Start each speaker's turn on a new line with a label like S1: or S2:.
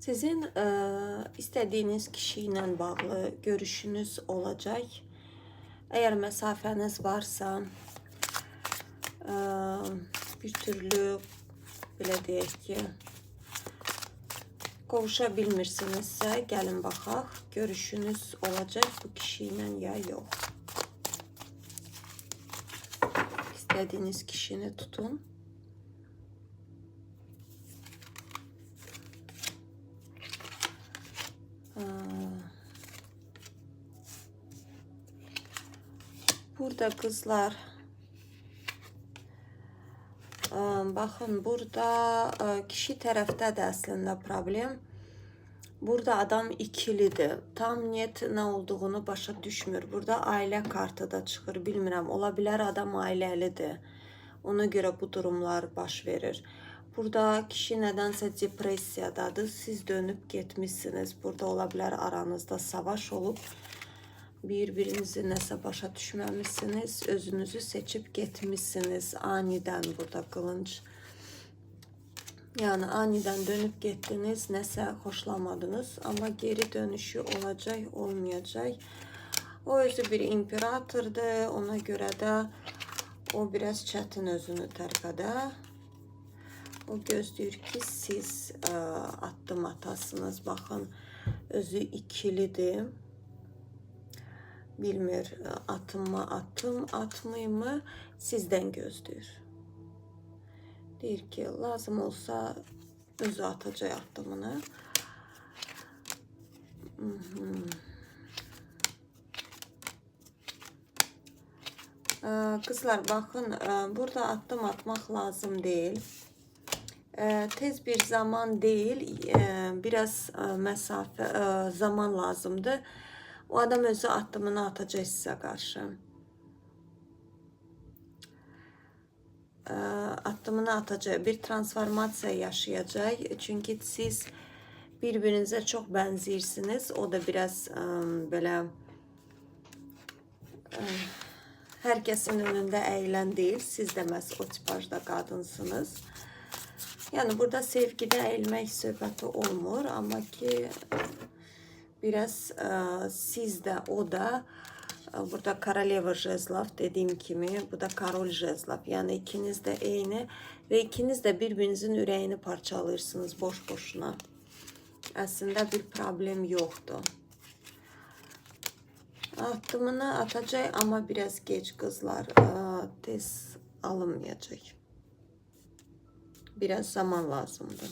S1: Sizin istediğiniz kişiyle bağlı görüşünüz olacak. Eğer mesafeniz varsa bir türlü belə deyək ki, qovuşa bilmirsinizsə, gəlin baxaq, görüşünüz olacak bu kişiyle ya yok. İstediğiniz kişini tutun. Burada kızlar, bakın burada kişi tərəfdə də əslində problem. Burada adam ikilidir. Tam niyet nə olduğunu başa düşmür. Burada ailə kartı da çıxır. Bilmirəm, ola bilər adam ailəlidir. Ona görə bu durumlar baş verir. Burada kişi nədənsə depressiyadadır. Siz dönüb getmişsiniz. Burada ola bilər aranızda savaş olub. Birbirinizi nəsə başa düşməmişsiniz. Özünüzü seçib getmişsiniz. Aniden burada qılınc. Yani aniden dönüp gittiniz, nəsə xoşlamadınız, ama geri dönüşü olacak, olmayacak. O özü bir imperatordur, ona göre de o biraz çətin özünü tərpədə. O gözləyir ki, siz addım atasınız. Baxın, özü ikilidir. Bilmir, atımı attım, atmayayım mı? Sizden gözləyir. Deyir ki, lazım olsa özü atacak addımını. Kızlar bakın, burada addım atmak lazım değil. Tez bir zaman değil, biraz mesafe, zaman lazımdır. O adam özü addımını atacak size karşı. Addımını atacak, bir transformasiya yaşayacak. Çünkü siz birbirinize çok benzirsiniz. O da biraz böyle herkesin önünde eğlen değil. Siz de o tipajda kadınsınız. Yani burada sevgide eğilmek söhbəti olmur. Ama ki biraz siz de o da burada Koroleva Jezlov dediğim kimi, bu da Karol Jezlov. Yani ikiniz de eyni ve ikiniz de birbirinizin ürəyini parçalırsınız boş boşuna. Aslında bir problem yoktu. Addımını atacak ama biraz geç kızlar. Tez alınmayacak. Biraz zaman lazımdı.